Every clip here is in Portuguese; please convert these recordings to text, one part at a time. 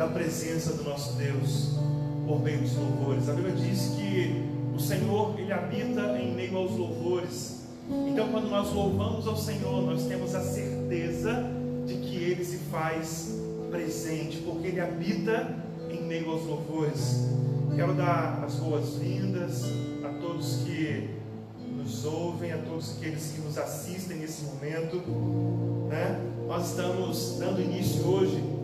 da presença do nosso Deus por meio dos louvores. A Bíblia diz que o Senhor, Ele habita em meio aos louvores. Então, quando nós louvamos ao Senhor, nós temos a certeza de que Ele se faz presente, porque Ele habita em meio aos louvores. Quero dar as boas-vindas a todos que nos ouvem, a todos aqueles que nos assistem nesse momento, né? Nós estamos dando início hoje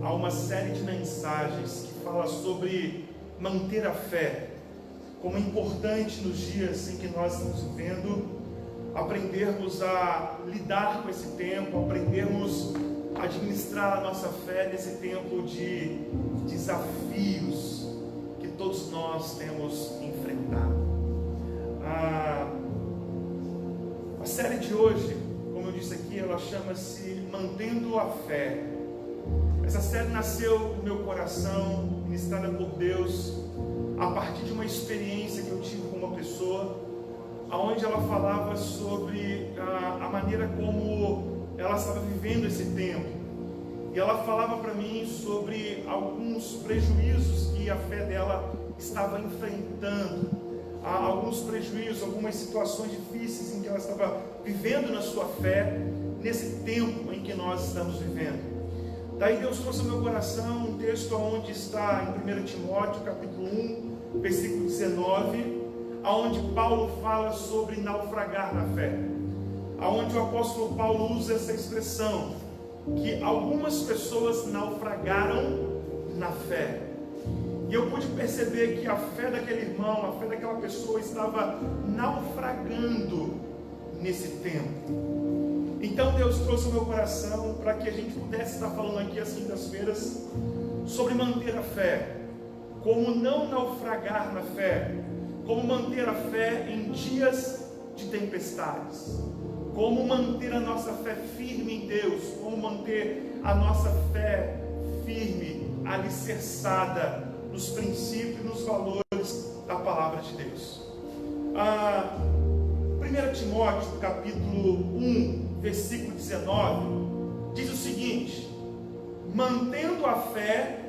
a uma série de mensagens que fala sobre manter a fé, como é importante nos dias em que nós estamos vivendo, aprendermos a lidar com esse tempo, aprendermos a administrar a nossa fé nesse tempo de desafios que todos nós temos enfrentado. A série de hoje, como eu disse aqui, ela chama-se Mantendo a Fé. Essa série nasceu no meu coração, ministrada por Deus, a partir de uma experiência que eu tive com uma pessoa, onde ela falava sobre a maneira como ela estava vivendo esse tempo. E ela falava para mim sobre alguns prejuízos que a fé dela estava enfrentando, alguns prejuízos, algumas situações difíceis em que ela estava vivendo na sua fé, nesse tempo em que nós estamos vivendo. Daí Deus trouxe ao meu coração um texto onde está em 1 Timóteo, capítulo 1, versículo 19, onde Paulo fala sobre naufragar na fé, onde o apóstolo Paulo usa essa expressão, que algumas pessoas naufragaram na fé. E eu pude perceber que a fé daquele irmão, a fé daquela pessoa estava naufragando nesse tempo. Então Deus trouxe ao meu coração para que a gente pudesse estar falando aqui às quintas-feiras sobre manter a fé, como não naufragar na fé, como manter a fé em dias de tempestades, como manter a nossa fé firme em Deus, como manter a nossa fé firme, alicerçada nos princípios e nos valores da palavra de Deus. 1 Timóteo, capítulo 1, versículo 19, diz o seguinte: mantendo a fé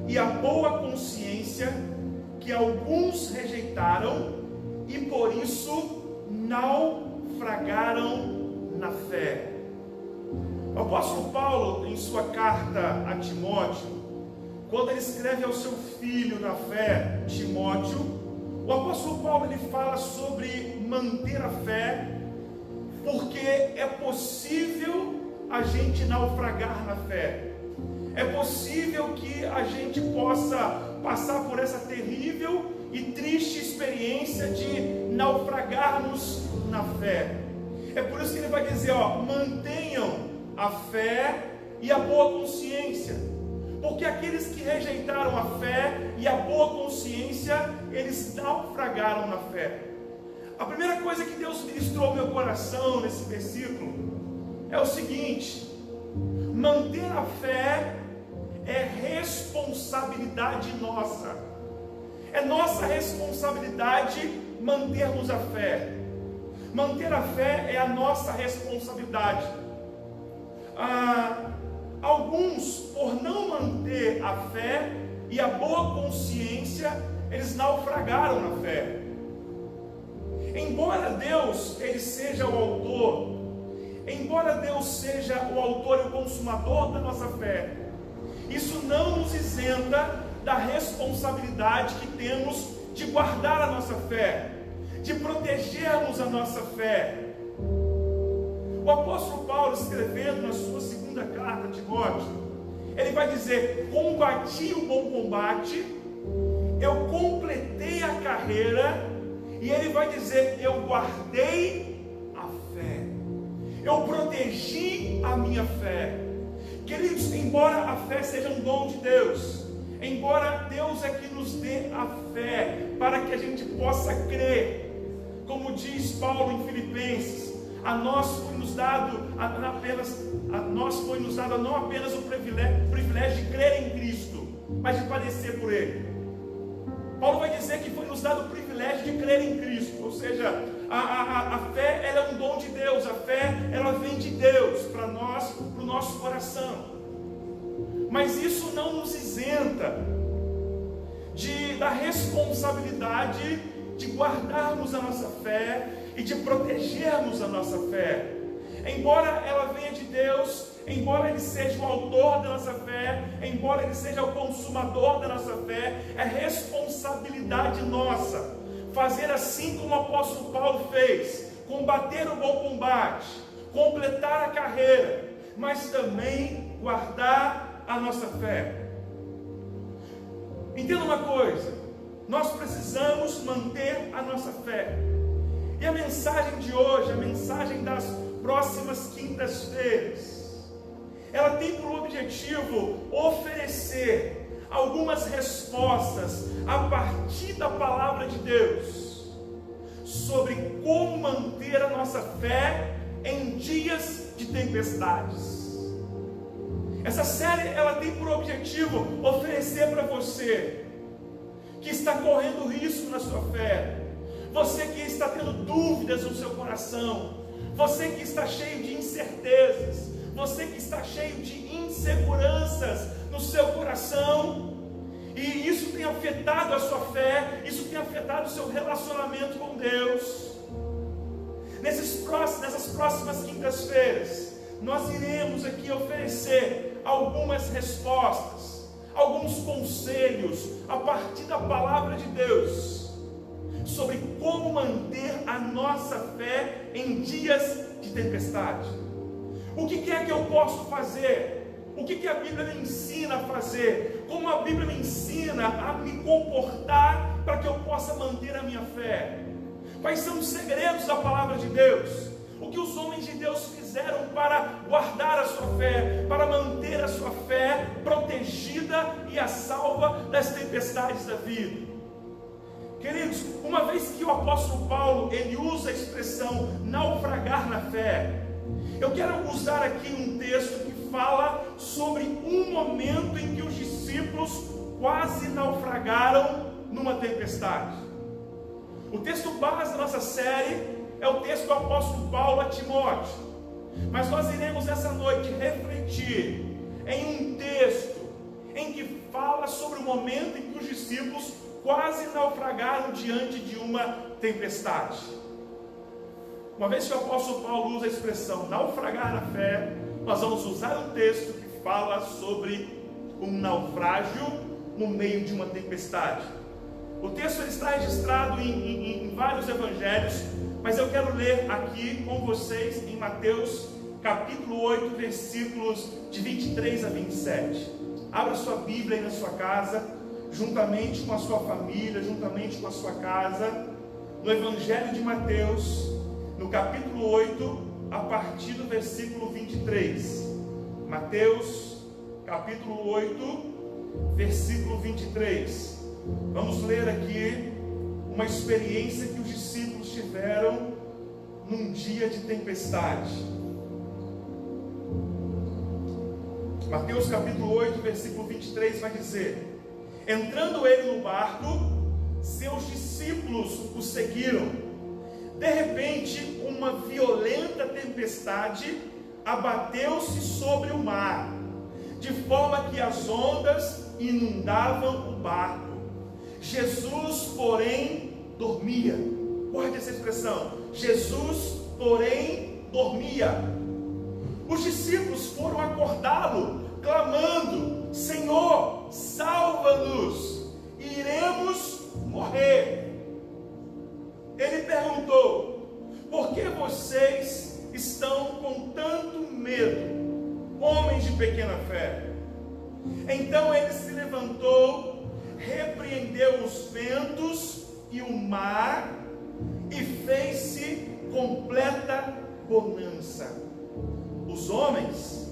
e a boa consciência que alguns rejeitaram e por isso naufragaram na fé. O apóstolo Paulo, em sua carta a Timóteo, quando ele escreve ao seu filho na fé, Timóteo, o apóstolo Paulo ele fala sobre manter a fé, porque é possível a gente naufragar na fé. É possível que a gente possa passar por essa terrível e triste experiência de naufragarmos na fé. É por isso que ele vai dizer, mantenham a fé e a boa consciência. Porque aqueles que rejeitaram a fé e a boa consciência, eles naufragaram na fé. A primeira coisa que Deus ministrou ao meu coração nesse versículo é o seguinte: manter a fé é responsabilidade nossa. É nossa responsabilidade mantermos a fé. Manter a fé é a nossa responsabilidade. Alguns, por não manter a fé e a boa consciência, eles naufragaram na fé. Embora Deus ele seja o autor, embora Deus seja o autor e o consumador da nossa fé, isso não nos isenta da responsabilidade que temos de guardar a nossa fé, de protegermos a nossa fé. O apóstolo Paulo, escrevendo na sua segunda carta a Timóteo, ele vai dizer: combati o bom combate, eu completei a carreira, e ele vai dizer: eu guardei a fé, eu protegi a minha fé. Queridos, embora a fé seja um dom de Deus, embora Deus é que nos dê a fé para que a gente possa crer, como diz Paulo em Filipenses, a nós foi nos dado não apenas o privilégio de crer em Cristo, mas de padecer por Ele. Paulo vai dizer que foi nos dado o privilégio de crer em Cristo, ou seja, a fé ela é um dom de Deus, a fé ela vem de Deus para nós, para o nosso coração. Mas isso não nos isenta da responsabilidade de guardarmos a nossa fé e de protegermos a nossa fé. Embora ela venha de Deus, embora Ele seja o autor da nossa fé, embora Ele seja o consumador da nossa fé, é responsabilidade nossa fazer assim como o apóstolo Paulo fez: combater o bom combate, completar a carreira, mas também guardar a nossa fé. Entenda uma coisa: nós precisamos manter a nossa fé. E a mensagem de hoje, a mensagem das próximas quintas-feiras, ela tem por objetivo oferecer algumas respostas a partir da palavra de Deus sobre como manter a nossa fé em dias de tempestades. Essa série ela tem por objetivo oferecer para você que está correndo risco na sua fé, você que está tendo dúvidas no seu coração, você que está cheio de incertezas, você que está cheio de inseguranças no seu coração, e isso tem afetado a sua fé, isso tem afetado o seu relacionamento com Deus. Nessas próximas quintas-feiras, nós iremos aqui oferecer algumas respostas, alguns conselhos a partir da palavra de Deus sobre como manter a nossa fé em dias de tempestade. O que é que eu posso fazer? O que a Bíblia me ensina a fazer? Como a Bíblia me ensina a me comportar para que eu possa manter a minha fé? Quais são os segredos da palavra de Deus? O que os homens de Deus fizeram para guardar a sua fé, para manter a sua fé protegida e a salva das tempestades da vida? Queridos, uma vez que o apóstolo Paulo ele usa a expressão naufragar na fé, eu quero usar aqui um texto que fala sobre um momento em que os discípulos quase naufragaram numa tempestade. O texto base da nossa série é o texto do apóstolo Paulo a Timóteo, mas nós iremos essa noite refletir em um texto em que fala sobre o momento em que os discípulos quase naufragaram diante de uma tempestade. Uma vez que o apóstolo Paulo usa a expressão naufragar na fé, nós vamos usar um texto que fala sobre um naufrágio no meio de uma tempestade. O texto está registrado em vários evangelhos, mas eu quero ler aqui com vocês em Mateus capítulo 8, versículos de 23 a 27. Abra sua Bíblia aí na sua casa, juntamente com a sua família, juntamente com a sua casa, no Evangelho de Mateus, no capítulo 8, a partir do versículo 23. Mateus, capítulo 8, versículo 23. Vamos ler aqui uma experiência que os discípulos tiveram num dia de tempestade. Mateus, capítulo 8, versículo 23 vai dizer: entrando ele no barco, seus discípulos o seguiram. De repente, uma violenta tempestade abateu-se sobre o mar, de forma que as ondas inundavam o barco. Jesus, porém, dormia. Guarde essa expressão: Jesus, porém, dormia. Os discípulos foram acordá-lo, clamando: Senhor, salva-nos, iremos morrer. Ele perguntou: por que vocês estão com tanto medo, homens de pequena fé? Então ele se levantou, repreendeu os ventos e o mar, e fez-se completa bonança. Os homens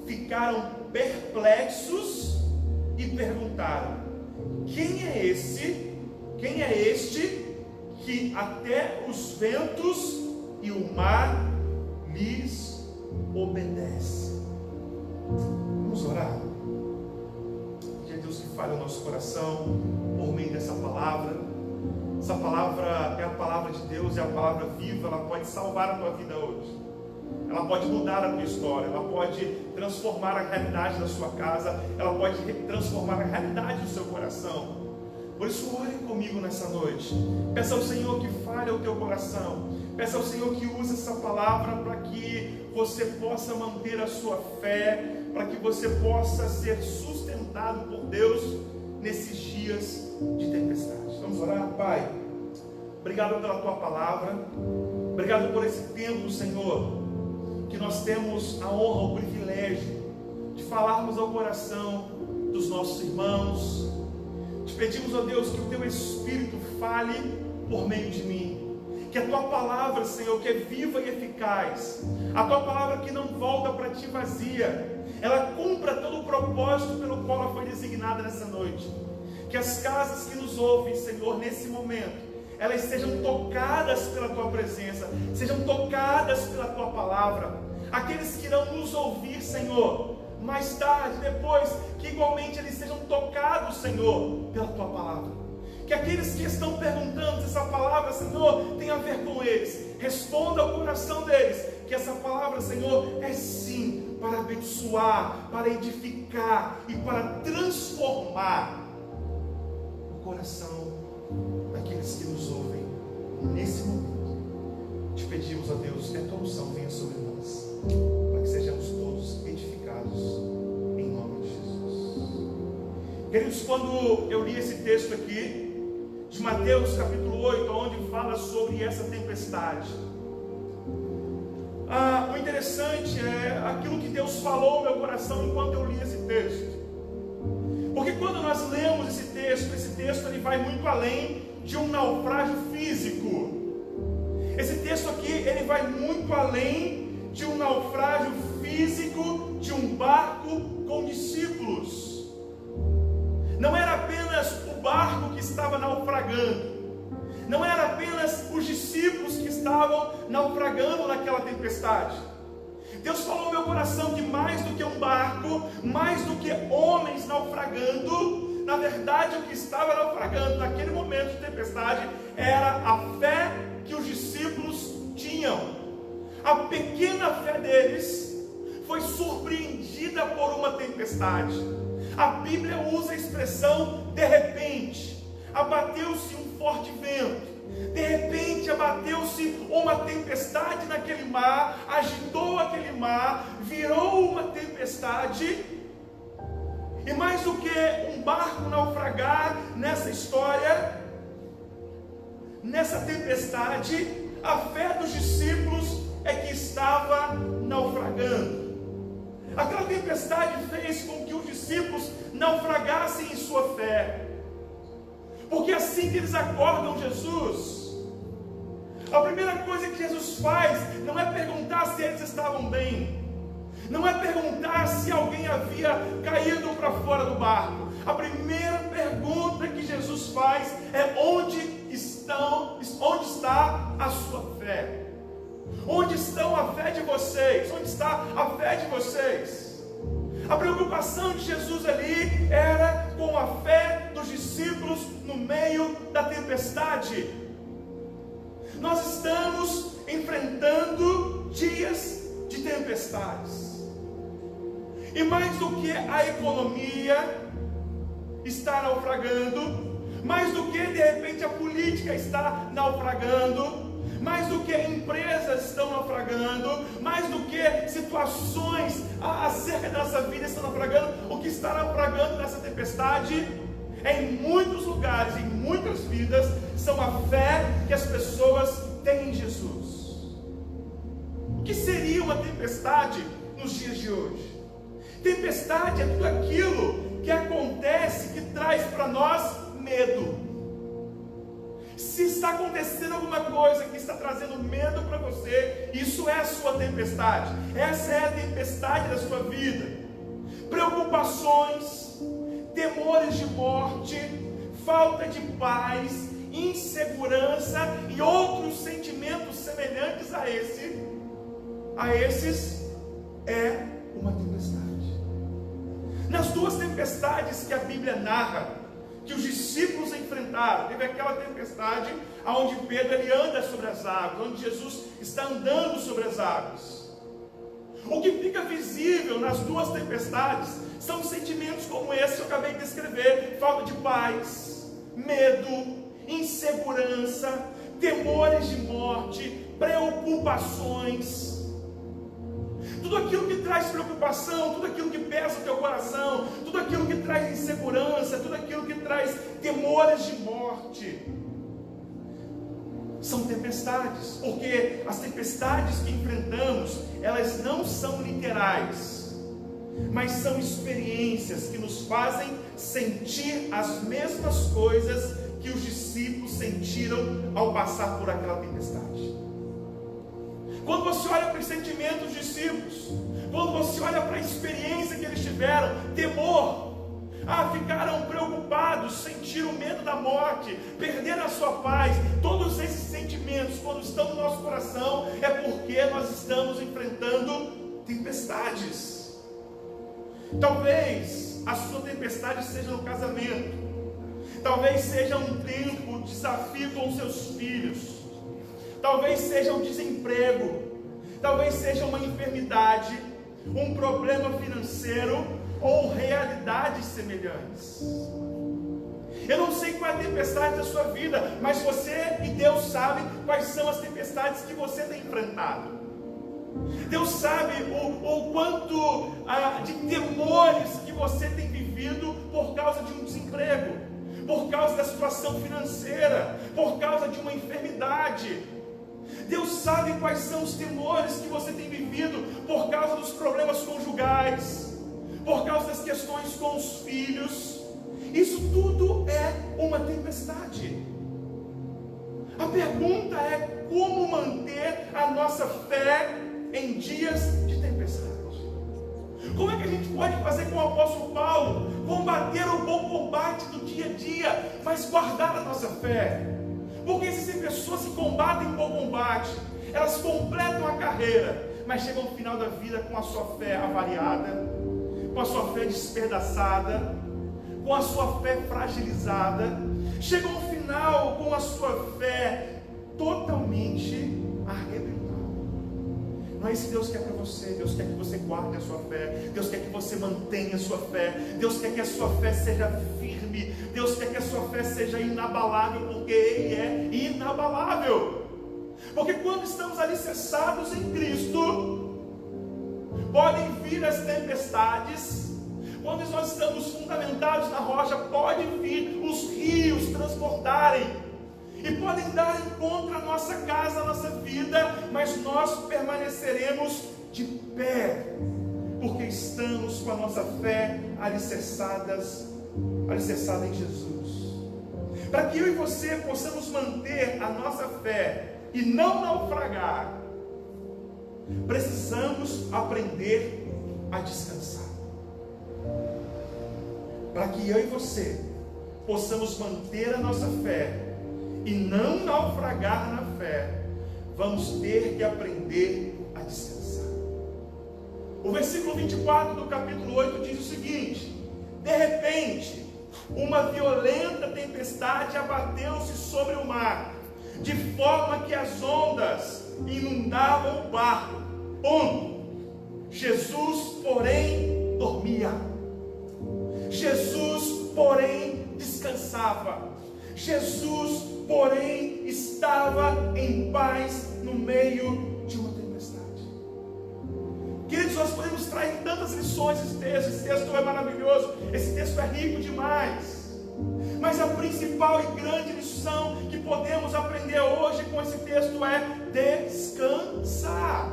ficaram perplexos e perguntaram: quem é este que até os ventos e o mar lhes obedecem? Vamos orar. Que Deus que fale o nosso coração por meio dessa palavra. Essa palavra é a palavra de Deus, é a palavra viva, ela pode salvar a tua vida hoje. ela pode mudar a tua história, ela pode transformar a realidade da sua casa, ela pode transformar a realidade do seu coração. Por isso, ore comigo nessa noite. Peça ao Senhor que fale ao teu coração. Peça ao Senhor que use essa palavra para que você possa manter a sua fé, para que você possa ser sustentado por Deus nesses dias de tempestade. Vamos orar? Pai, obrigado pela tua palavra, obrigado por esse tempo, Senhor, que nós temos a honra, o privilégio de falarmos ao coração dos nossos irmãos. Te pedimos, ó Deus, que o teu Espírito fale por meio de mim, que a tua palavra, Senhor, que é viva e eficaz, a tua palavra que não volta para ti vazia, ela cumpra todo o propósito pelo qual ela foi designada nessa noite. Que as casas que nos ouvem, Senhor, nesse momento, elas sejam tocadas pela tua presença, sejam tocadas pela tua palavra. Aqueles que irão nos ouvir, Senhor, mais tarde, depois, que igualmente eles sejam tocados, Senhor, pela tua palavra. Que aqueles que estão perguntando se essa palavra, Senhor, tem a ver com eles, responda ao coração deles, que essa palavra, Senhor, é sim para abençoar, para edificar e para transformar o coração daqueles que nos ouvem nesse momento. Te pedimos, ó Deus, que a tua unção venha sobre nós, para que sejamos todos edificados em nome de Jesus. Queridos, quando eu li esse texto aqui de Mateus capítulo 8, onde fala sobre essa tempestade, o interessante é aquilo que Deus falou no meu coração enquanto eu li esse texto. Porque quando nós lemos esse texto ele vai muito além de um naufrágio físico. Esse texto aqui, ele vai muito além de um naufrágio físico de um barco com discípulos. Não era apenas o barco que estava naufragando, não era apenas os discípulos que estavam naufragando naquela tempestade. Deus falou no meu coração que mais do que um barco, mais do que homens naufragando, na verdade o que estava naufragando naquele momento de tempestade era a fé que os discípulos tinham. A pequena fé deles foi surpreendida por uma tempestade. A Bíblia usa a expressão de repente. Abateu-se um forte vento, de repente abateu-se uma tempestade naquele mar, agitou aquele mar, virou uma tempestade. E mais do que um barco naufragar nessa história, nessa tempestade, a fé dos discípulos é que estava naufragando. Aquela tempestade fez com que os discípulos naufragassem em sua fé. Porque assim que eles acordam Jesus, a primeira coisa que Jesus faz não é perguntar se eles estavam bem, não é perguntar se alguém havia caído para fora do barco. A primeira pergunta que Jesus faz é: onde está a sua fé? Onde está a fé de vocês? Onde está a fé de vocês? A preocupação de Jesus ali era com a fé dos discípulos no meio da tempestade. Nós estamos enfrentando dias de tempestades. E mais do que a economia está naufragando, mais do que de repente a política está naufragando, mais do que empresas estão naufragando, mais do que situações acerca da nossa vida estão naufragando, o que está naufragando nessa tempestade é, em muitos lugares, em muitas vidas, são a fé que as pessoas têm em Jesus. O que seria uma tempestade nos dias de hoje? Tempestade é tudo aquilo que acontece, que traz para nós medo. Se está acontecendo alguma coisa que está trazendo medo para você, isso é a sua tempestade. Essa é a tempestade da sua vida. Preocupações, temores de morte, falta de paz, insegurança e outros sentimentos semelhantes a esses é uma tempestade. Nas duas tempestades que a Bíblia narra, que os discípulos enfrentaram, teve aquela tempestade onde Pedro ele anda sobre as águas, onde Jesus está andando sobre as águas. O que fica visível nas duas tempestades são sentimentos como esse que eu acabei de descrever: falta de paz, medo, insegurança, temores de morte, preocupações. Tudo aquilo que traz preocupação, tudo aquilo que pesa o teu coração, tudo aquilo que traz insegurança, tudo aquilo que traz temores de morte, são tempestades, porque as tempestades que enfrentamos, elas não são literais, mas são experiências que nos fazem sentir as mesmas coisas que os discípulos sentiram ao passar por aquela tempestade. Quando você olha para os sentimentos dos discípulos, quando você olha para a experiência que eles tiveram, temor, ficaram preocupados, sentiram medo da morte, perderam a sua paz. Todos esses sentimentos, quando estão no nosso coração, é porque nós estamos enfrentando tempestades. Talvez a sua tempestade seja no casamento, talvez seja um tempo de desafio com os seus filhos, talvez seja um desemprego, talvez seja uma enfermidade, um problema financeiro ou realidades semelhantes. Eu não sei qual é a tempestade da sua vida, mas você e Deus sabe quais são as tempestades que você tem enfrentado. Deus sabe o quanto de temores que você tem vivido por causa de um desemprego, por causa da situação financeira, por causa de uma enfermidade. Deus sabe quais são os temores que você tem vivido por causa dos problemas conjugais, por causa das questões com os filhos. Isso tudo é uma tempestade. A pergunta é: como manter a nossa fé em dias de tempestade? Como é que a gente pode fazer com o apóstolo Paulo? Combater o bom combate do dia a dia, mas guardar a nossa fé. Porque existem pessoas que combatem o bom combate, elas completam a carreira, mas chegam ao final da vida com a sua fé avariada, com a sua fé despedaçada, com a sua fé fragilizada, chegam ao final com a sua fé totalmente arrebentada. Não é isso que Deus quer para você. Deus quer que você guarde a sua fé, Deus quer que você mantenha a sua fé, Deus quer que a sua fé seja firme, Deus quer que a sua fé seja inabalável, porque Ele é inabalável. Porque quando estamos alicerçados em Cristo, podem vir as tempestades. Quando nós estamos fundamentados na rocha, podem vir os rios transportarem, e podem dar contra a nossa casa, a nossa vida, mas nós permaneceremos de pé, porque estamos com a nossa fé alicerçada em Jesus. Para que eu e você possamos manter a nossa fé e não naufragar, precisamos aprender a descansar. Para que eu e você possamos manter a nossa fé e não naufragar na fé, vamos ter que aprender a descansar. O versículo 24 do capítulo 8 diz o seguinte: de repente, uma violenta tempestade abateu-se sobre o mar, de forma que as ondas inundavam o barco. Jesus, porém, dormia. Jesus, porém, descansava. Jesus, porém, estava em paz no meio de uma tempestade. Queridos, nós podemos extrair tantas lições desse texto. Esse texto é maravilhoso, esse texto é rico demais. Mas a principal e grande lição que podemos aprender hoje com esse texto é descansar.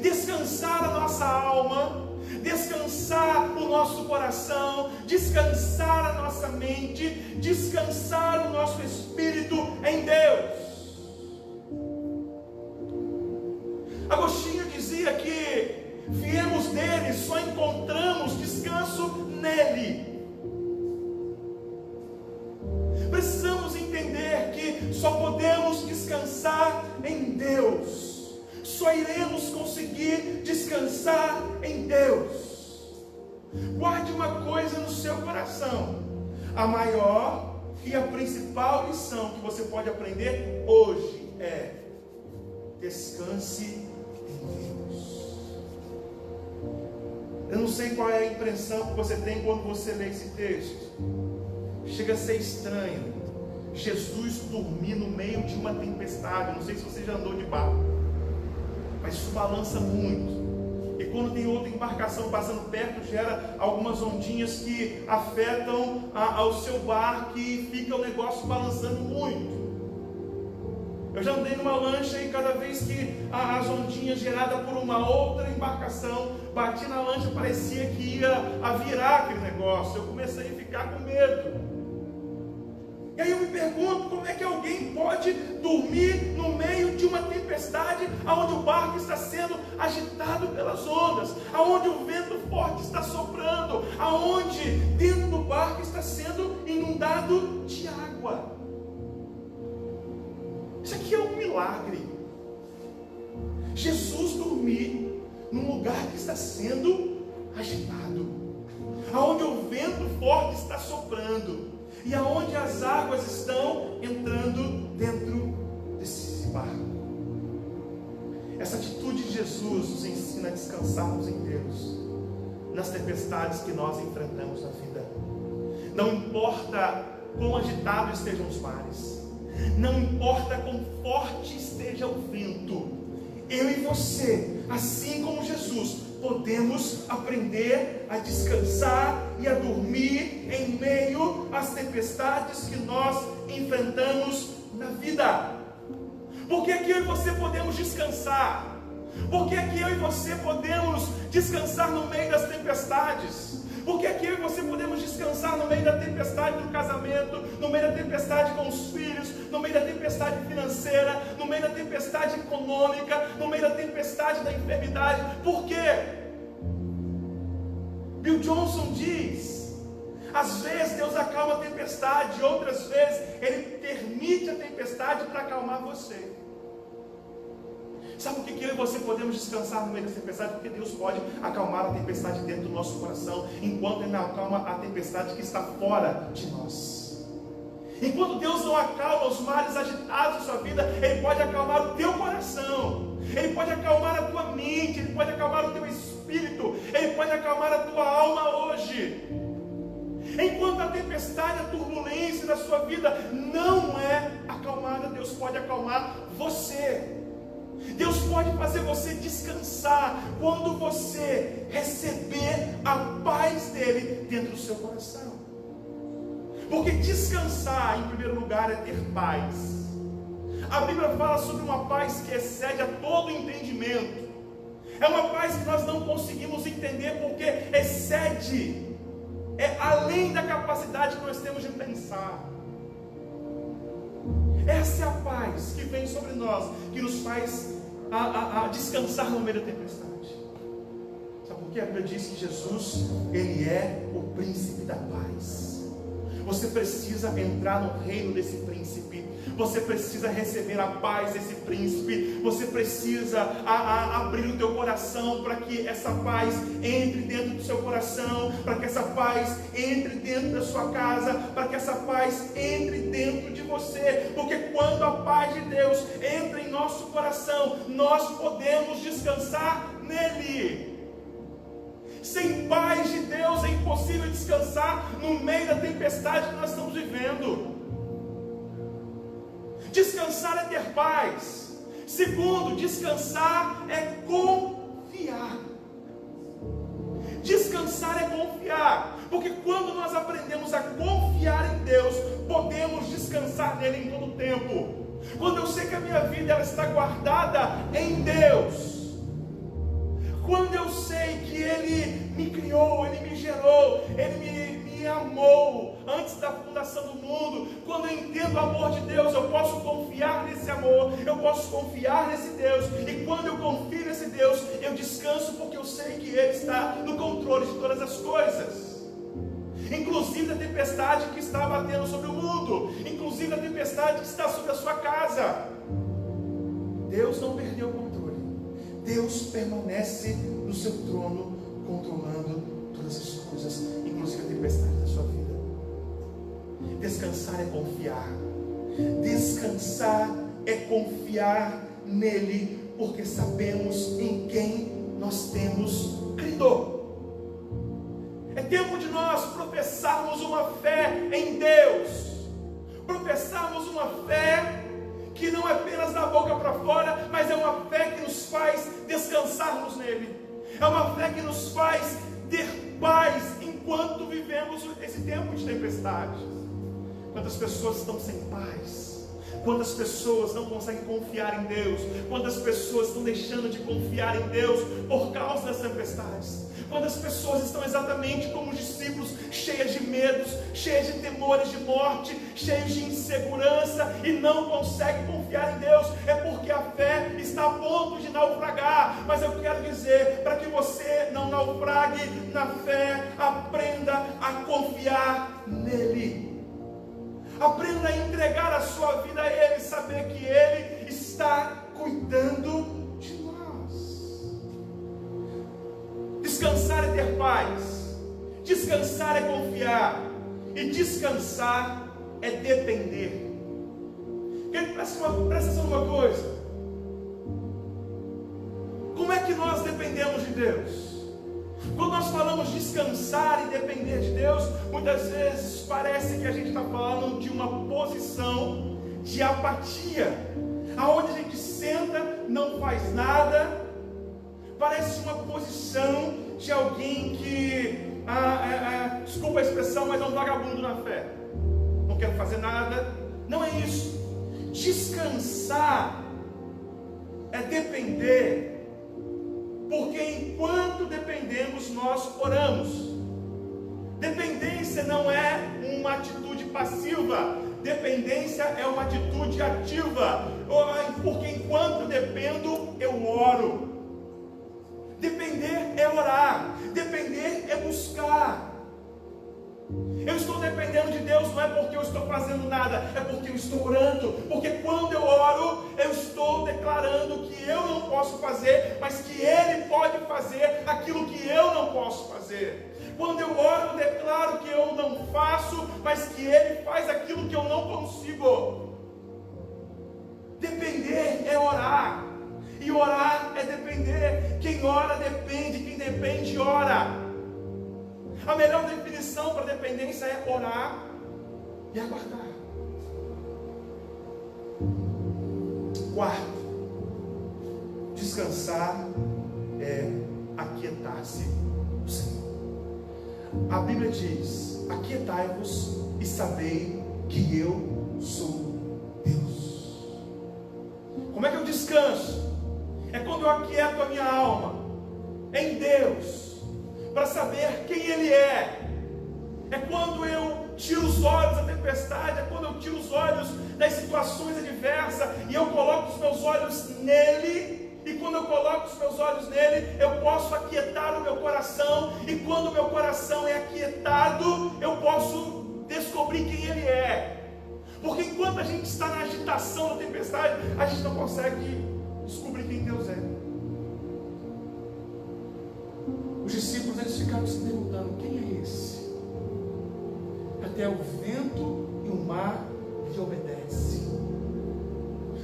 Descansar a nossa alma, descansar o nosso coração, descansar a nossa mente, descansar o nosso espírito em Deus. Agostinho dizia que viemos dele, só encontramos descanso nele. Precisamos entender que só podemos descansar em Deus. Só iremos conseguir descansar em Deus. Guarde uma coisa no seu coração: a maior e a principal lição que você pode aprender hoje é: descanse em Deus. Eu não sei qual é a impressão que você tem quando você lê esse texto. Chega a ser estranho. Jesus dormir no meio de uma tempestade. Não sei se você já andou de barco, mas isso balança muito. E quando tem outra embarcação passando perto, gera algumas ondinhas que afetam ao seu barco e fica o negócio balançando muito. Eu já andei numa lancha e cada vez que as ondinhas geradas por uma outra embarcação bati na lancha, parecia que ia a virar aquele negócio. Eu comecei a ficar com medo. E aí eu me pergunto, como é que alguém pode dormir no meio de uma tempestade, onde o barco está sendo agitado pelas ondas, onde o vento forte está soprando, onde dentro do barco está sendo inundado de água? Isso aqui é um milagre. Jesus dormir num lugar que está sendo agitado, onde o vento forte está soprando, e aonde as águas estão entrando dentro desse barco. Essa atitude de Jesus nos ensina a descansarmos em Deus nas tempestades que nós enfrentamos na vida. Não importa quão agitados estejam os mares, não importa quão forte esteja o vento, eu e você, assim como Jesus, podemos aprender a descansar e a dormir em meio às tempestades que nós enfrentamos na vida. Porque aqui eu e você podemos descansar? Porque aqui eu e você podemos descansar no meio das tempestades? Porque aqui eu e você podemos descansar no meio da tempestade do casamento, no meio da tempestade com os filhos, no meio da tempestade financeira, no meio da tempestade econômica, no meio da tempestade da enfermidade. Por quê? Bill Johnson diz: às vezes Deus acalma a tempestade, outras vezes Ele permite a tempestade para acalmar você. Sabe por que eu e você podemos descansar no meio da tempestade? Porque Deus pode acalmar a tempestade dentro do nosso coração, enquanto Ele não acalma a tempestade que está fora de nós. Enquanto Deus não acalma os mares agitados da sua vida, Ele pode acalmar o teu coração, Ele pode acalmar a tua mente, Ele pode acalmar o teu espírito, Ele pode acalmar a tua alma hoje. Enquanto a tempestade, a turbulência da sua vida não é acalmada, Deus pode acalmar você. Deus pode fazer você descansar quando você receber a paz dele dentro do seu coração. Porque descansar, em primeiro lugar, é ter paz. A Bíblia fala sobre uma paz que excede a todo entendimento. É uma paz que nós não conseguimos entender, porque excede, é além da capacidade que nós temos de pensar. Essa é a paz que vem sobre nós, que nos faz a descansar no meio da tempestade. Sabe por quê? A Bíblia diz que Jesus, Ele é o príncipe da paz. Você precisa entrar no reino desse príncipe. Você precisa receber a paz desse príncipe. Você precisa abrir o teu coração para que essa paz entre dentro do seu coração, para que essa paz entre dentro da sua casa, para que essa paz entre dentro de você. Porque quando a paz de Deus entra em nosso coração, nós podemos descansar nele. Sem paz de Deus é impossível descansar no meio da tempestade que nós estamos vivendo. Descansar é ter paz. Segundo, descansar é confiar. Descansar é confiar. Porque quando nós aprendemos a confiar em Deus, podemos descansar nele em todo o tempo. Quando eu sei que a minha vida ela está guardada em Deus, quando eu sei que Ele me criou, Ele me gerou, Ele me amou antes da fundação do mundo, quando eu entendo o amor de Deus, eu posso confiar nesse amor, eu posso confiar nesse Deus, e quando eu confio nesse Deus, eu descanso porque eu sei que Ele está no controle de todas as coisas, inclusive da tempestade que está batendo sobre o mundo, inclusive da tempestade que está sobre a sua casa. Deus não perdeu o controle. Deus permanece no seu trono, controlando todas as coisas, inclusive a tempestade da sua vida. Descansar é confiar. Descansar é confiar nele Porque sabemos em quem nós temos crido. É tempo de nós professarmos uma fé em Deus, professarmos uma fé que não é apenas da boca para fora, mas é uma fé que nos faz descansarmos nele, é uma fé que nos faz ter paz enquanto vivemos esse tempo de tempestade. Quantas pessoas estão sem paz? Quantas pessoas não conseguem confiar em Deus? Quantas pessoas estão deixando de confiar em Deus por causa das tempestades? Quantas pessoas estão exatamente como os discípulos, cheias de medos, cheias de temores de morte, cheias de insegurança e não conseguem confiar em Deus? É porque a fé está a ponto de naufragar. Mas eu quero dizer, para que você não naufrague na fé, aprenda a confiar nele. Aprenda a entregar a sua vida a Ele, saber que Ele está cuidando de nós. Descansar é ter paz, descansar é confiar, e descansar é depender. Presta atenção numa coisa: como é que nós dependemos de Deus? Quando nós falamos descansar e depender de Deus, muitas vezes parece que a gente está falando de uma posição de apatia, aonde a gente senta, não faz nada. Parece uma posição de alguém que, desculpa a expressão, mas é um vagabundo na fé. Não quero fazer nada. Não é isso. Descansar é depender. Porque enquanto dependemos, nós oramos. Dependência não é uma atitude passiva. Dependência é uma atitude ativa. Porque enquanto dependo, eu oro. Depender é orar. Depender é buscar. Eu estou dependendo de Deus, não é porque eu estou fazendo nada, é porque eu estou orando. Porque quando eu oro, eu estou declarando que eu não posso fazer, mas que Ele pode fazer aquilo que eu não posso fazer. Quando eu oro, eu declaro que eu não faço, mas que Ele faz aquilo que eu não consigo. Depender é orar, e orar é depender. Quem ora depende, quem depende ora. A melhor definição para dependência é orar e aguardar. Quarto, descansar é aquietar-se no Senhor. A Bíblia diz: aquietai-vos e sabei que eu sou Deus. Como é que eu descanso? É quando eu aquieto a minha alma em Deus, para saber quem Ele é. É quando eu tiro os olhos da tempestade, é quando eu tiro os olhos das situações adversas e eu coloco os meus olhos nele. E quando eu coloco os meus olhos nele, eu posso aquietar o meu coração. E quando o meu coração é aquietado, eu posso descobrir quem Ele é. Porque enquanto a gente está na agitação da tempestade, a gente não consegue descobrir quem Deus é. Os discípulos, eles ficaram se perguntando: quem é esse? Até o vento e o mar lhe obedecem.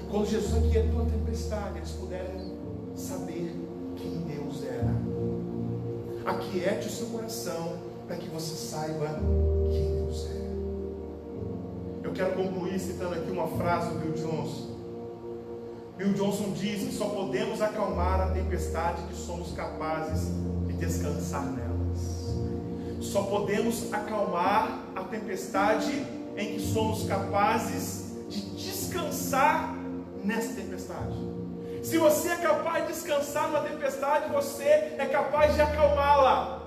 Quando Jesus aquietou a tempestade, eles puderam saber quem Deus era. Aquiete o seu coração para que você saiba quem Deus é. Eu quero concluir citando aqui uma frase do Bill Johnson. Bill Johnson diz que só podemos acalmar a tempestade que somos capazes de descansar nelas. Só podemos acalmar a tempestade em que somos capazes de descansar nessa tempestade. Se você é capaz de descansar numa tempestade, você é capaz de acalmá-la.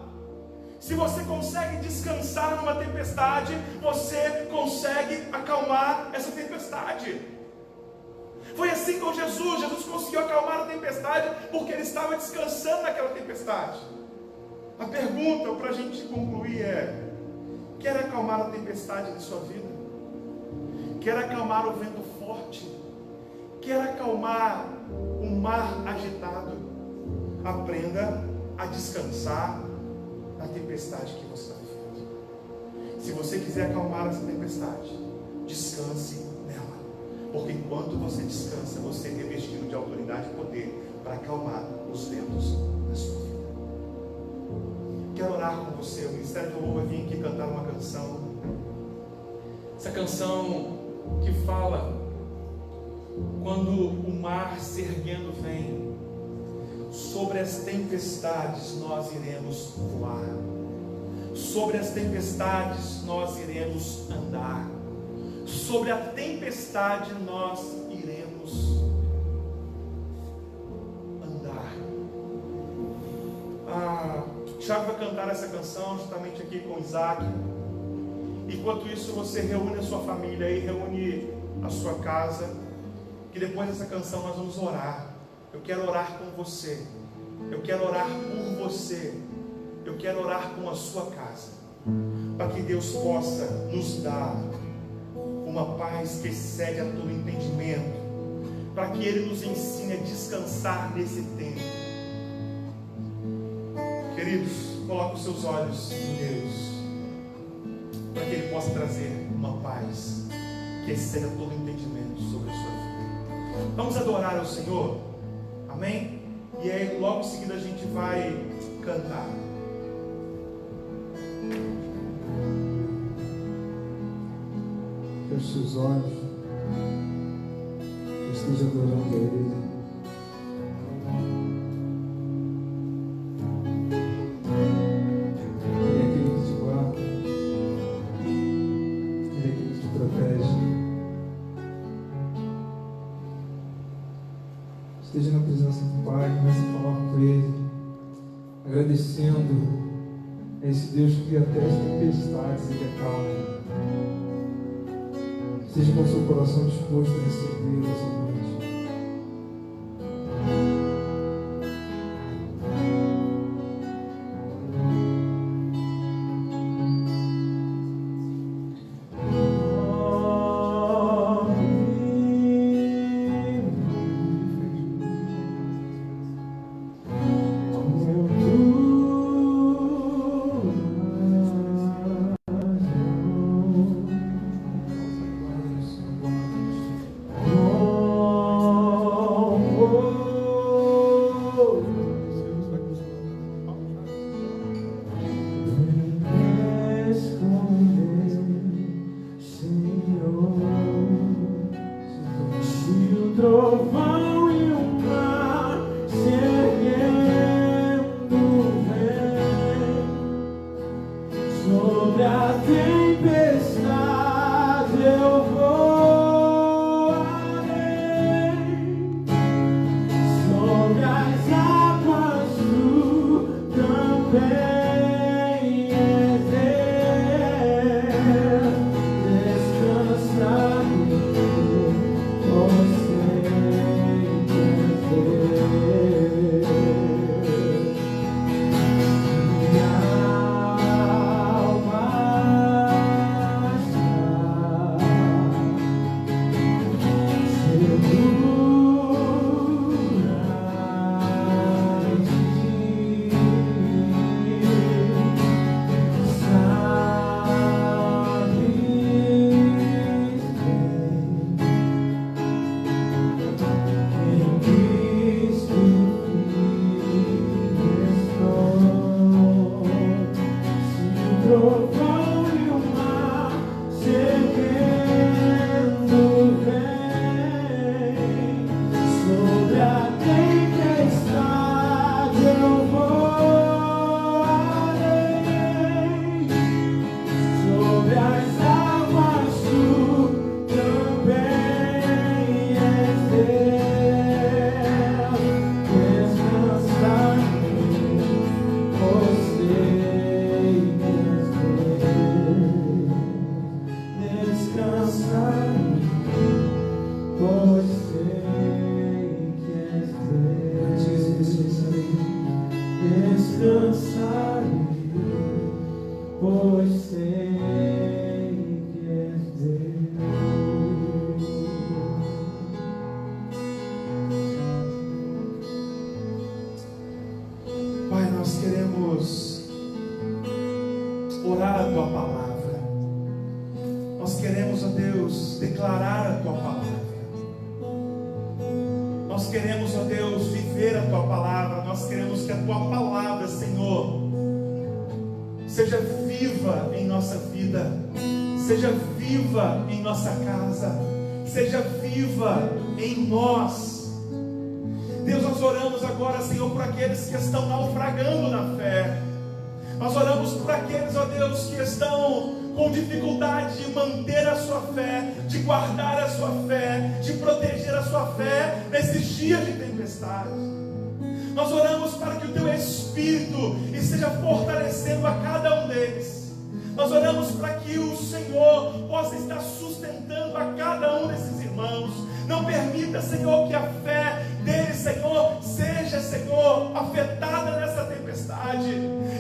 Se você consegue descansar numa tempestade, você consegue acalmar essa tempestade. Foi assim com Jesus. Jesus conseguiu acalmar a tempestade porque Ele estava descansando naquela tempestade. A pergunta para a gente concluir é: quer acalmar a tempestade de sua vida? Quer acalmar o vento forte? Quer acalmar o mar agitado? Aprenda a descansar na tempestade que você está vivendo. Se você quiser acalmar essa tempestade, descanse nela. porque enquanto você descansa, você é revestido de autoridade e poder para acalmar os ventos da sua vida. Quero orar com você. O Ministério do Louvor vai vir aqui cantar uma canção. Essa canção que fala quando o mar se erguendo vem, sobre as tempestades nós iremos voar, sobre as tempestades nós iremos andar, sobre a tempestade nós iremos andar. Tiago vai cantar essa canção justamente aqui com Isaac. Enquanto isso, você reúne a sua família e reúne a sua casa, que depois dessa canção nós vamos orar. Eu quero orar com você, eu quero orar por você, eu quero orar com a sua casa, para que Deus possa nos dar uma paz que excede a todo entendimento, para que Ele nos ensine a descansar nesse tempo. Queridos, coloque os seus olhos em Deus, para que Ele possa trazer uma paz que excede a todo entendimento sobre a sua vida. Vamos adorar ao Senhor, amém? E aí logo em seguida a gente vai cantar. Feche seus olhos, esteja adorando a Ele. Ele é aquele que te guarda, Ele é aquele que te protege. Esteja na presença do Pai, comece a falar com Ele, agradecendo a esse Deus que até as tempestades Ele acalma. Esteja com o seu coração disposto a receber essa noite. orar a Tua palavra. Nós queremos, ó Deus, declarar a Tua palavra. Nós queremos, ó Deus, viver a Tua palavra. Nós queremos que a Tua palavra, Senhor, seja viva em nossa vida, seja viva em nossa casa, seja viva em nós. Deus, nós oramos agora, Senhor, por aqueles que estão naufragando na fé. Nós oramos por aqueles, ó Deus, que estão com dificuldade de manter a sua fé, de guardar a sua fé, de proteger a sua fé nesses dias de tempestade. Nós oramos para que o Teu Espírito esteja fortalecendo a cada um deles. Nós oramos para que o Senhor possa estar sustentando a cada um desses irmãos. Não permita, Senhor, que a fé deles, Senhor, seja, Senhor, afetada nessa tempestade.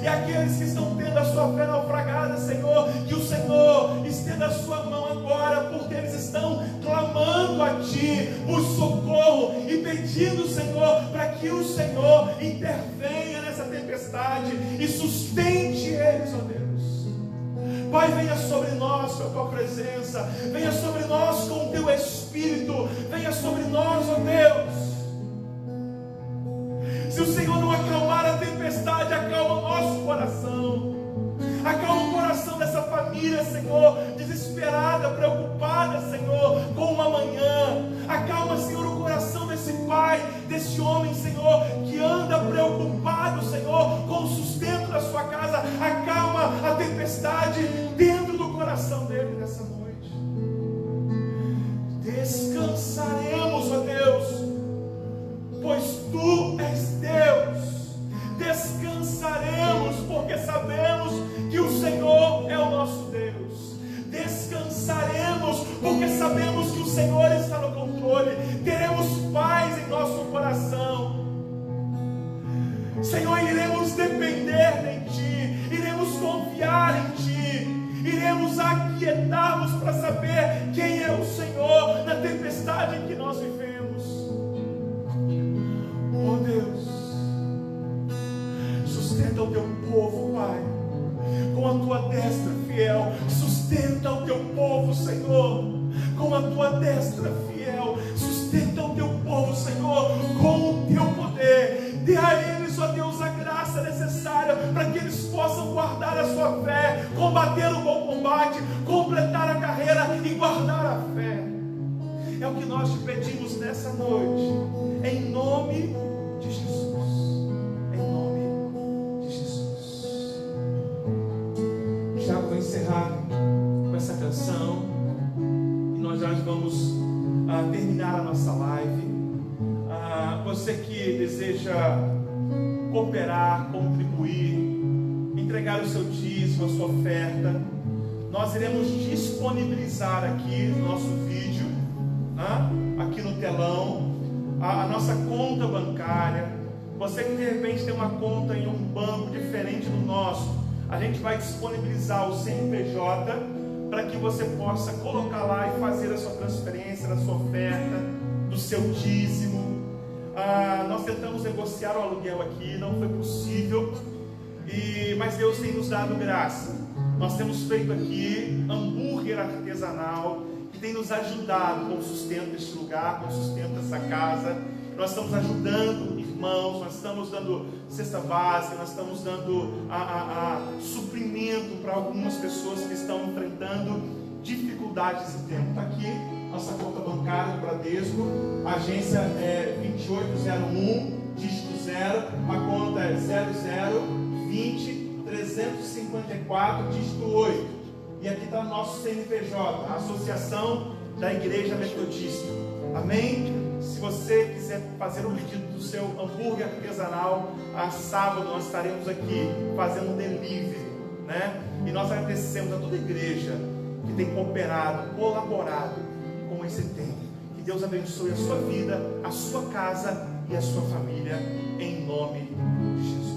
E aqueles que estão tendo a sua fé naufragada, Senhor, que o Senhor estenda a sua mão agora, porque eles estão clamando a Ti por socorro e pedindo, Senhor, para que o Senhor intervenha nessa tempestade e sustente eles, ó Deus. Pai, venha sobre nós com a Tua presença, venha sobre nós com o Teu Espírito, venha sobre nós, ó Deus. Se o Senhor não acalmar a tempestade, acalma o nosso coração, acalma o coração dessa família, Senhor, desesperada, preocupada, Senhor, com uma manhã. Acalma, Senhor, o coração desse pai, desse homem, Senhor, que anda preocupado, Senhor, com o sustento da sua casa. Acalma a tempestade dentro do coração dele nessa noite. Descansaremos, ó Deus, pois Tu és Deus. Descansaremos, porque sabemos que o Senhor é o nosso Deus. Descansaremos, porque sabemos que o Senhor está no controle. Teremos paz em nosso coração. Senhor, iremos depender de Ti, iremos confiar em Ti, iremos aquietar-nos para saber quem é o Senhor na tempestade em que nós vivemos. Oh Deus, sustenta o Teu povo, Pai, com a Tua destra fiel. Sustenta o Teu povo, Senhor, com a Tua destra fiel. Sustenta o Teu povo, Senhor, com o Teu poder. Dê a eles, ó Deus, a graça necessária para que eles possam guardar a sua fé, combater o bom combate, completar a carreira e guardar a fé. É o que nós Te pedimos nessa noite, em nome de Jesus. Em nome de Jesus. Já vou encerrar com essa canção e nós já vamos terminar a nossa live. Você que deseja cooperar, contribuir, entregar o seu dízimo, a sua oferta, nós iremos disponibilizar aqui no nosso vídeo, aqui no telão, a nossa conta bancária. Você que de repente tem uma conta em um banco diferente do nosso, a gente vai disponibilizar o CNPJ para que você possa colocar lá e fazer a sua transferência da sua oferta, do seu dízimo. Nós tentamos negociar o aluguel aqui, não foi possível, mas Deus tem nos dado graça. Nós temos feito aqui hambúrguer artesanal, que tem nos ajudado com o sustento deste lugar, com o sustento dessa casa. Nós estamos ajudando irmãos, nós estamos dando cesta básica, nós estamos dando suprimento para algumas pessoas que estão enfrentando dificuldades de tempo. Está aqui nossa conta bancária do Bradesco, a agência é 2801, dígito 0, a conta é 0020 354, dígito 8. E aqui está o nosso CNPJ, a Associação da Igreja Metodista. Amém? Se você quiser fazer um pedido do seu hambúrguer artesanal, a sábado nós estaremos aqui fazendo um delivery, né? E nós agradecemos a toda a igreja que tem cooperado, colaborado com esse tempo. Que Deus abençoe a sua vida, a sua casa e a sua família, em nome de Jesus.